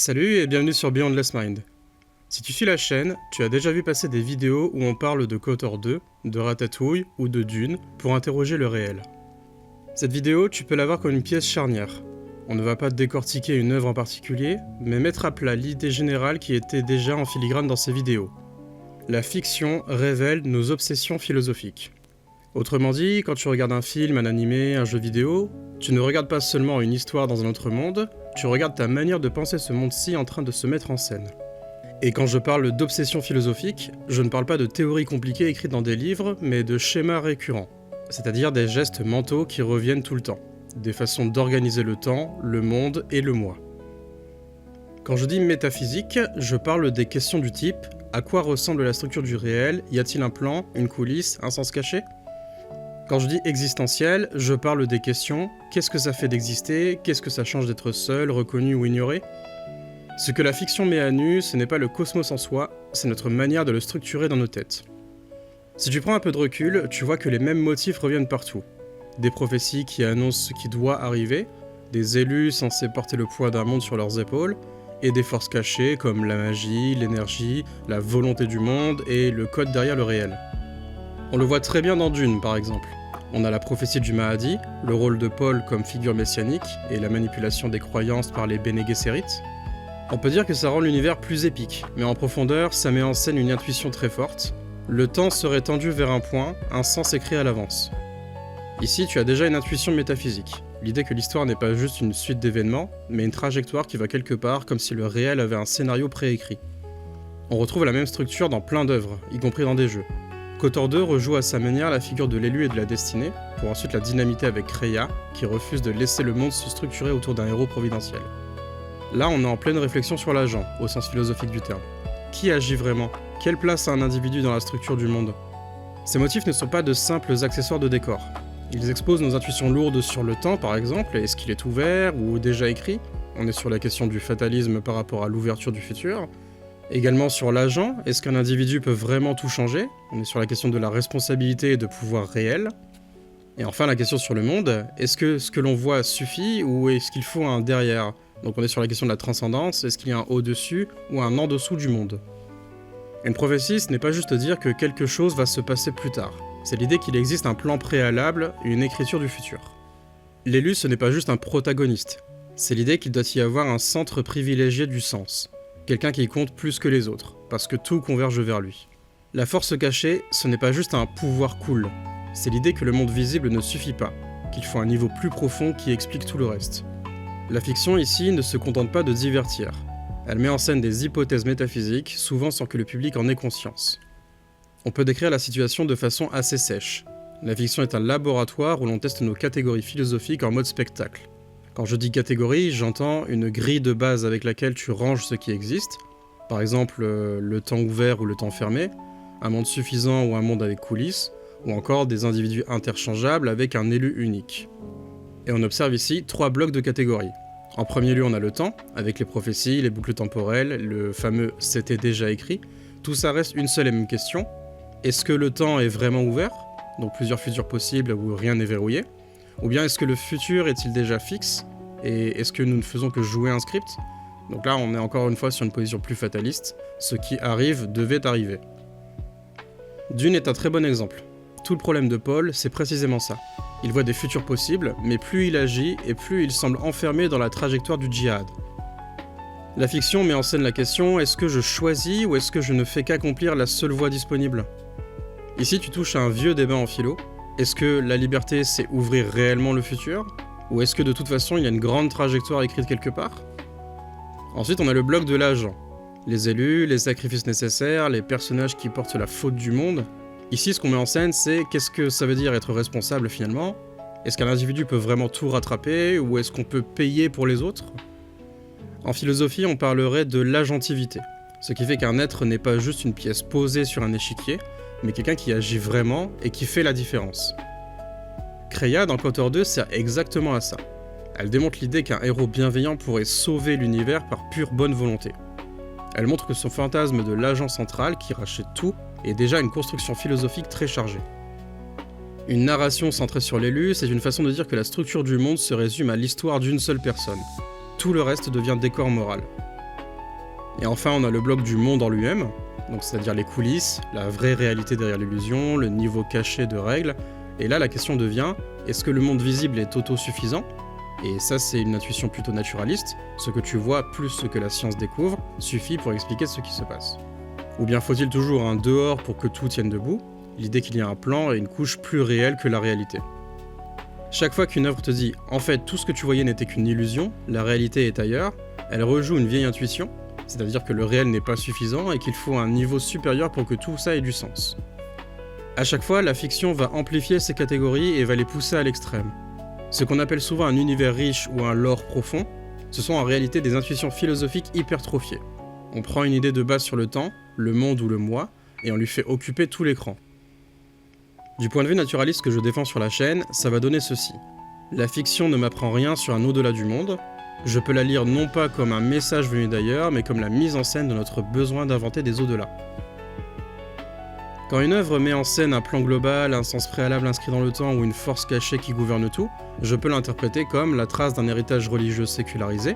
Salut et bienvenue sur Beyondless Mind. Si tu suis la chaîne, tu as déjà vu passer des vidéos où on parle de KOTOR 2, de Ratatouille ou de Dune pour interroger le réel. Cette vidéo, tu peux la voir comme une pièce charnière. On ne va pas décortiquer une œuvre en particulier, mais mettre à plat l'idée générale qui était déjà en filigrane dans ces vidéos. La fiction révèle nos obsessions philosophiques. Autrement dit, quand tu regardes un film, un animé, un jeu vidéo, tu ne regardes pas seulement une histoire dans un autre monde, tu regardes ta manière de penser ce monde-ci en train de se mettre en scène. Et quand je parle d'obsession philosophique, je ne parle pas de théories compliquées écrites dans des livres, mais de schémas récurrents, c'est-à-dire des gestes mentaux qui reviennent tout le temps, des façons d'organiser le temps, le monde et le moi. Quand je dis métaphysique, je parle des questions du type « À quoi ressemble la structure du réel ? Y a-t-il un plan, une coulisse, un sens caché ?» Quand je dis existentiel, je parle des questions « Qu'est-ce que ça fait d'exister ? Qu'est-ce que ça change d'être seul, reconnu ou ignoré ?» Ce que la fiction met à nu, ce n'est pas le cosmos en soi, c'est notre manière de le structurer dans nos têtes. Si tu prends un peu de recul, tu vois que les mêmes motifs reviennent partout. Des prophéties qui annoncent ce qui doit arriver, des élus censés porter le poids d'un monde sur leurs épaules, et des forces cachées comme la magie, l'énergie, la volonté du monde et le code derrière le réel. On le voit très bien dans Dune par exemple. On a la prophétie du Mahdi, le rôle de Paul comme figure messianique et la manipulation des croyances par les Bene Gesserit. On peut dire que ça rend l'univers plus épique, mais en profondeur, ça met en scène une intuition très forte. Le temps serait tendu vers un point, un sens écrit à l'avance. Ici, tu as déjà une intuition métaphysique. L'idée que l'histoire n'est pas juste une suite d'événements, mais une trajectoire qui va quelque part comme si le réel avait un scénario préécrit. On retrouve la même structure dans plein d'œuvres, y compris dans des jeux. KOTOR 2 rejoue à sa manière la figure de l'élu et de la destinée, pour ensuite la dynamiter avec Kreia, qui refuse de laisser le monde se structurer autour d'un héros providentiel. Là, on est en pleine réflexion sur l'agent, au sens philosophique du terme. Qui agit vraiment ? Quelle place a un individu dans la structure du monde ? Ces motifs ne sont pas de simples accessoires de décor. Ils exposent nos intuitions lourdes sur le temps, par exemple, est-ce qu'il est ouvert ou déjà écrit ? On est sur la question du fatalisme par rapport à l'ouverture du futur. Également sur l'agent, est-ce qu'un individu peut vraiment tout changer ? On est sur la question de la responsabilité et de pouvoir réel. Et enfin la question sur le monde, est-ce que ce que l'on voit suffit ou est-ce qu'il faut un derrière ? Donc on est sur la question de la transcendance, est-ce qu'il y a un au-dessus ou un en-dessous du monde ? Une prophétie, ce n'est pas juste dire que quelque chose va se passer plus tard. C'est l'idée qu'il existe un plan préalable, une écriture du futur. L'élu, ce n'est pas juste un protagoniste. C'est l'idée qu'il doit y avoir un centre privilégié du sens. Quelqu'un qui compte plus que les autres, parce que tout converge vers lui. La force cachée, ce n'est pas juste un pouvoir cool. C'est l'idée que le monde visible ne suffit pas, qu'il faut un niveau plus profond qui explique tout le reste. La fiction ici ne se contente pas de divertir. Elle met en scène des hypothèses métaphysiques, souvent sans que le public en ait conscience. On peut décrire la situation de façon assez sèche. La fiction est un laboratoire où l'on teste nos catégories philosophiques en mode spectacle. Quand je dis catégorie, j'entends une grille de base avec laquelle tu ranges ce qui existe, par exemple le temps ouvert ou le temps fermé, un monde suffisant ou un monde avec coulisses, ou encore des individus interchangeables avec un élu unique. Et on observe ici 3 blocs de catégories. En premier lieu, on a le temps, avec les prophéties, les boucles temporelles, le fameux « c'était déjà écrit ». Tout ça reste une seule et même question. Est-ce que le temps est vraiment ouvert ? Donc plusieurs futurs possibles où rien n'est verrouillé. Ou bien est-ce que le futur est-il déjà fixe ? Et est-ce que nous ne faisons que jouer un script ? Donc là, on est encore une fois sur une position plus fataliste. Ce qui arrive devait arriver. Dune est un très bon exemple. Tout le problème de Paul, c'est précisément ça. Il voit des futurs possibles, mais plus il agit et plus il semble enfermé dans la trajectoire du djihad. La fiction met en scène la question, est-ce que je choisis ou est-ce que je ne fais qu'accomplir la seule voie disponible ? Ici, tu touches à un vieux débat en philo. Est-ce que la liberté, c'est ouvrir réellement le futur ? Ou est-ce que de toute façon, il y a une grande trajectoire écrite quelque part ? Ensuite, on a le bloc de l'agent. Les élus, les sacrifices nécessaires, les personnages qui portent la faute du monde. Ici, ce qu'on met en scène, c'est qu'est-ce que ça veut dire être responsable finalement ? Est-ce qu'un individu peut vraiment tout rattraper ou est-ce qu'on peut payer pour les autres ? En philosophie, on parlerait de l'agentivité, ce qui fait qu'un être n'est pas juste une pièce posée sur un échiquier, mais quelqu'un qui agit vraiment et qui fait la différence. Kreia, dans KOTOR 2, sert exactement à ça. Elle démontre l'idée qu'un héros bienveillant pourrait sauver l'univers par pure bonne volonté. Elle montre que son fantasme de l'agent central qui rachète tout est déjà une construction philosophique très chargée. Une narration centrée sur l'élu, c'est une façon de dire que la structure du monde se résume à l'histoire d'une seule personne. Tout le reste devient décor moral. Et enfin, on a le bloc du monde en lui-même, donc c'est-à-dire les coulisses, la vraie réalité derrière l'illusion, le niveau caché de règles. Et là, la question devient, est-ce que le monde visible est autosuffisant ? Et ça, c'est une intuition plutôt naturaliste. Ce que tu vois plus ce que la science découvre suffit pour expliquer ce qui se passe. Ou bien faut-il toujours un dehors pour que tout tienne debout ? L'idée qu'il y a un plan et une couche plus réelle que la réalité. Chaque fois qu'une œuvre te dit « en fait, tout ce que tu voyais n'était qu'une illusion, la réalité est ailleurs », elle rejoue une vieille intuition, c'est-à-dire que le réel n'est pas suffisant et qu'il faut un niveau supérieur pour que tout ça ait du sens. À chaque fois, la fiction va amplifier ces catégories et va les pousser à l'extrême. Ce qu'on appelle souvent un univers riche ou un lore profond, ce sont en réalité des intuitions philosophiques hypertrophiées. On prend une idée de base sur le temps, le monde ou le moi, et on lui fait occuper tout l'écran. Du point de vue naturaliste que je défends sur la chaîne, ça va donner ceci. La fiction ne m'apprend rien sur un au-delà du monde, je peux la lire non pas comme un message venu d'ailleurs, mais comme la mise en scène de notre besoin d'inventer des au-delà. Quand une œuvre met en scène un plan global, un sens préalable inscrit dans le temps ou une force cachée qui gouverne tout, je peux l'interpréter comme la trace d'un héritage religieux sécularisé,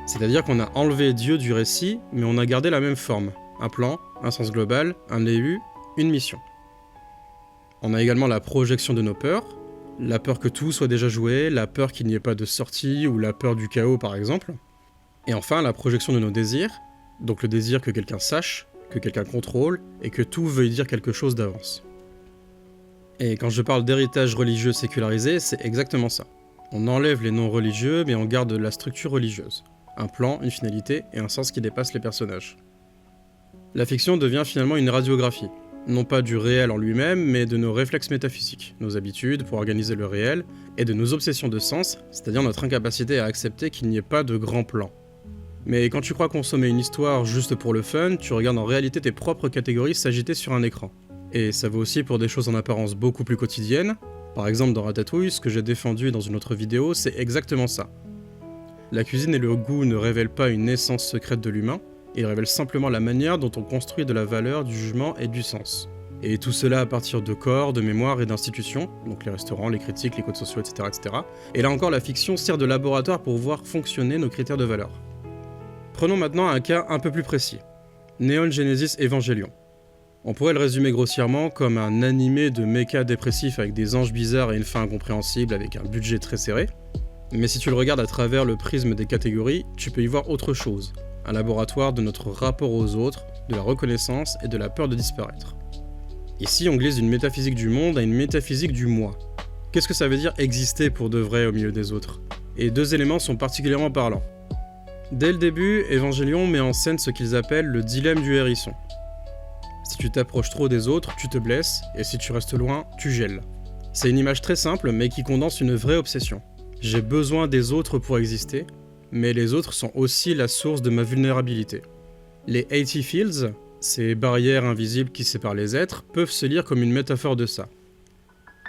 c'est-à-dire qu'on a enlevé Dieu du récit, mais on a gardé la même forme, un plan, un sens global, un élu, une mission. On a également la projection de nos peurs, la peur que tout soit déjà joué, la peur qu'il n'y ait pas de sortie ou la peur du chaos par exemple. Et enfin la projection de nos désirs, donc le désir que quelqu'un sache, que quelqu'un contrôle et que tout veuille dire quelque chose d'avance. Et quand je parle d'héritage religieux sécularisé, c'est exactement ça. On enlève les noms religieux mais on garde la structure religieuse. Un plan, une finalité et un sens qui dépasse les personnages. La fiction devient finalement une radiographie. Non pas du réel en lui-même, mais de nos réflexes métaphysiques, nos habitudes pour organiser le réel, et de nos obsessions de sens, c'est-à-dire notre incapacité à accepter qu'il n'y ait pas de grand plan. Mais quand tu crois consommer une histoire juste pour le fun, tu regardes en réalité tes propres catégories s'agiter sur un écran. Et ça vaut aussi pour des choses en apparence beaucoup plus quotidiennes. Par exemple dans Ratatouille, ce que j'ai défendu dans une autre vidéo, c'est exactement ça. La cuisine et le goût ne révèlent pas une essence secrète de l'humain, ils révèlent simplement la manière dont on construit de la valeur, du jugement et du sens. Et tout cela à partir de corps, de mémoire et d'institutions, donc les restaurants, les critiques, les codes sociaux, etc., etc. Et là encore, la fiction sert de laboratoire pour voir fonctionner nos critères de valeur. Prenons maintenant un cas un peu plus précis. Neon Genesis Evangelion. On pourrait le résumer grossièrement comme un animé de méca dépressif avec des anges bizarres et une fin incompréhensible avec un budget très serré. Mais si tu le regardes à travers le prisme des catégories, tu peux y voir autre chose. Un laboratoire de notre rapport aux autres, de la reconnaissance et de la peur de disparaître. Ici, on glisse d'une métaphysique du monde à une métaphysique du moi. Qu'est-ce que ça veut dire exister pour de vrai au milieu des autres ? Et deux éléments sont particulièrement parlants. Dès le début, Evangelion met en scène ce qu'ils appellent le dilemme du hérisson. Si tu t'approches trop des autres, tu te blesses, et si tu restes loin, tu gèles. C'est une image très simple, mais qui condense une vraie obsession. J'ai besoin des autres pour exister, mais les autres sont aussi la source de ma vulnérabilité. Les 80 Fields, ces barrières invisibles qui séparent les êtres, peuvent se lire comme une métaphore de ça.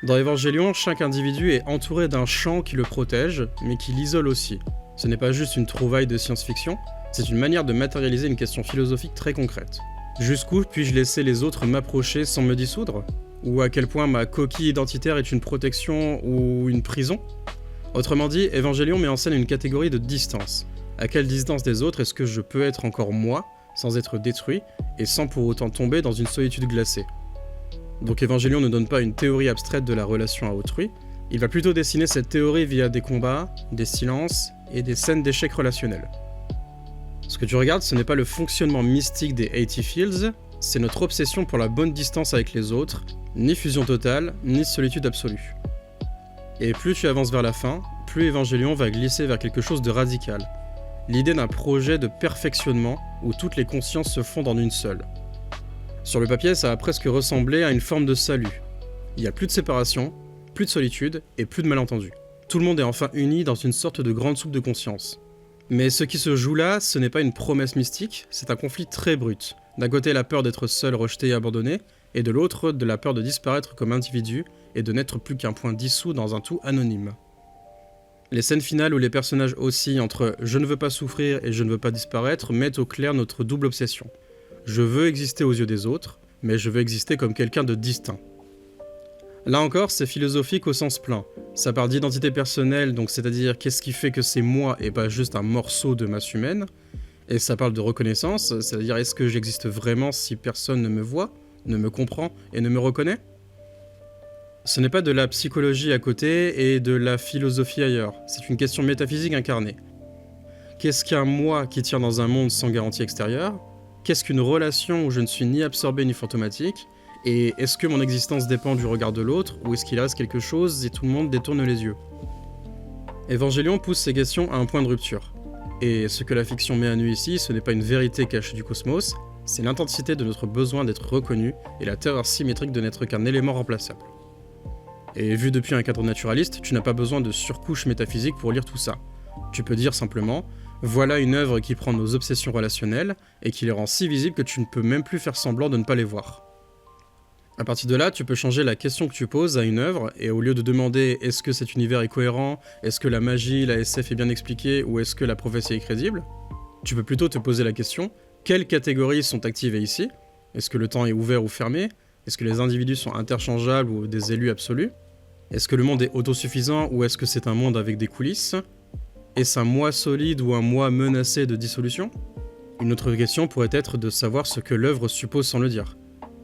Dans Evangelion, chaque individu est entouré d'un champ qui le protège, mais qui l'isole aussi. Ce n'est pas juste une trouvaille de science-fiction, c'est une manière de matérialiser une question philosophique très concrète. Jusqu'où puis-je laisser les autres m'approcher sans me dissoudre ? Ou à quel point ma coquille identitaire est une protection ou une prison ? Autrement dit, Evangelion met en scène une catégorie de distance. À quelle distance des autres est-ce que je peux être encore moi, sans être détruit, et sans pour autant tomber dans une solitude glacée ? Donc Evangelion ne donne pas une théorie abstraite de la relation à autrui, il va plutôt dessiner cette théorie via des combats, des silences et des scènes d'échecs relationnels. Ce que tu regardes, ce n'est pas le fonctionnement mystique des 80 Fields, c'est notre obsession pour la bonne distance avec les autres, ni fusion totale, ni solitude absolue. Et plus tu avances vers la fin, plus Evangelion va glisser vers quelque chose de radical. L'idée d'un projet de perfectionnement où toutes les consciences se fondent en une seule. Sur le papier, ça va presque ressembler à une forme de salut. Il n'y a plus de séparation, plus de solitude et plus de malentendus. Tout le monde est enfin uni dans une sorte de grande soupe de conscience. Mais ce qui se joue là, ce n'est pas une promesse mystique, c'est un conflit très brut. D'un côté, la peur d'être seul, rejeté et abandonné, et de l'autre, de la peur de disparaître comme individu et de n'être plus qu'un point dissous dans un tout anonyme. Les scènes finales où les personnages oscillent entre « je ne veux pas souffrir » et « je ne veux pas disparaître » mettent au clair notre double obsession. Je veux exister aux yeux des autres, mais je veux exister comme quelqu'un de distinct. Là encore, c'est philosophique au sens plein. Ça part d'identité personnelle, donc c'est-à-dire qu'est-ce qui fait que c'est moi et pas juste un morceau de masse humaine, Et ça parle de reconnaissance, c'est-à-dire est-ce que j'existe vraiment si personne ne me voit, ne me comprend et ne me reconnaît? Ce n'est pas de la psychologie à côté et de la philosophie ailleurs, c'est une question métaphysique incarnée. Qu'est-ce qu'un moi qui tient dans un monde sans garantie extérieure? Qu'est-ce qu'une relation où je ne suis ni absorbé ni fantomatique? Et est-ce que mon existence dépend du regard de l'autre, ou est-ce qu'il reste quelque chose et tout le monde détourne les yeux? Evangelion pousse ces questions à un point de rupture. Et ce que la fiction met à nu ici, ce n'est pas une vérité cachée du cosmos, c'est l'intensité de notre besoin d'être reconnu et la terreur symétrique de n'être qu'un élément remplaçable. Et vu depuis un cadre naturaliste, tu n'as pas besoin de surcouche métaphysique pour lire tout ça. Tu peux dire simplement, voilà une œuvre qui prend nos obsessions relationnelles et qui les rend si visibles que tu ne peux même plus faire semblant de ne pas les voir. À partir de là, tu peux changer la question que tu poses à une œuvre, et au lieu de demander est-ce que cet univers est cohérent, est-ce que la magie, la SF est bien expliquée, ou est-ce que la prophétie est crédible, tu peux plutôt te poser la question, quelles catégories sont activées ici? Est-ce que le temps est ouvert ou fermé? Est-ce que les individus sont interchangeables ou des élus absolus? Est-ce que le monde est autosuffisant ou est-ce que c'est un monde avec des coulisses? Est-ce un moi solide ou un moi menacé de dissolution? Une autre question pourrait être de savoir ce que l'œuvre suppose sans le dire.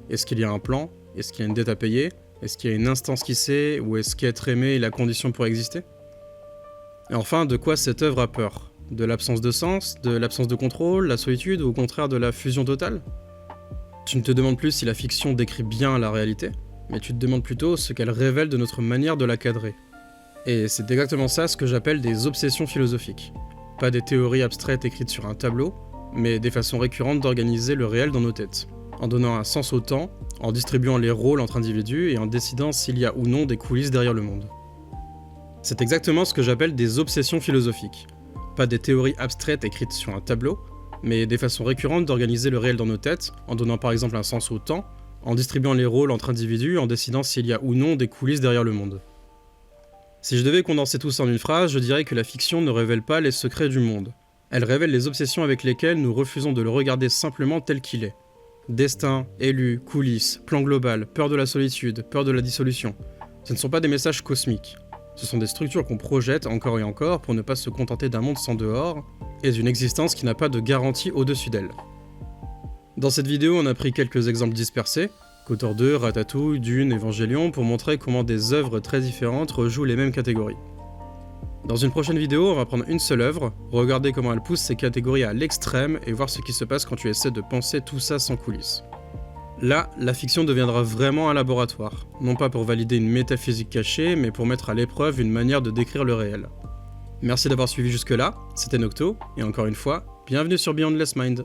Est-ce qu'il y a un plan? Est-ce qu'il y a une dette à payer? Est-ce qu'il y a une instance qui sait? Ou est-ce qu'être aimé est la condition pour exister? Et enfin, de quoi cette œuvre a peur? De l'absence de sens? De l'absence de contrôle? La solitude? Ou au contraire de la fusion totale? Tu ne te demandes plus si la fiction décrit bien la réalité, mais tu te demandes plutôt ce qu'elle révèle de notre manière de la cadrer. Et c'est exactement ça ce que j'appelle des obsessions philosophiques. Pas des théories abstraites écrites sur un tableau, mais des façons récurrentes d'organiser le réel dans nos têtes, en donnant un sens au temps, en distribuant les rôles entre individus et en décidant s'il y a ou non des coulisses derrière le monde. C'est exactement ce que j'appelle des obsessions philosophiques. Pas des théories abstraites écrites sur un tableau, mais des façons récurrentes d'organiser le réel dans nos têtes, en donnant par exemple un sens au temps, en distribuant les rôles entre individus, en décidant s'il y a ou non des coulisses derrière le monde. Si je devais condenser tout ça en une phrase, je dirais que la fiction ne révèle pas les secrets du monde. Elle révèle les obsessions avec lesquelles nous refusons de le regarder simplement tel qu'il est. Destin, élu, coulisses, plan global, peur de la solitude, peur de la dissolution. Ce ne sont pas des messages cosmiques. Ce sont des structures qu'on projette encore et encore pour ne pas se contenter d'un monde sans dehors, et d'une existence qui n'a pas de garantie au-dessus d'elle. Dans cette vidéo, on a pris quelques exemples dispersés, KOTOR 2, Ratatouille, Dune, Evangelion, pour montrer comment des œuvres très différentes rejouent les mêmes catégories. Dans une prochaine vidéo, on va prendre une seule œuvre, regarder comment elle pousse ces catégories à l'extrême et voir ce qui se passe quand tu essaies de penser tout ça sans coulisses. Là, la fiction deviendra vraiment un laboratoire, non pas pour valider une métaphysique cachée, mais pour mettre à l'épreuve une manière de décrire le réel. Merci d'avoir suivi jusque-là, c'était Nocto, et encore une fois, bienvenue sur Beyond Less Mind.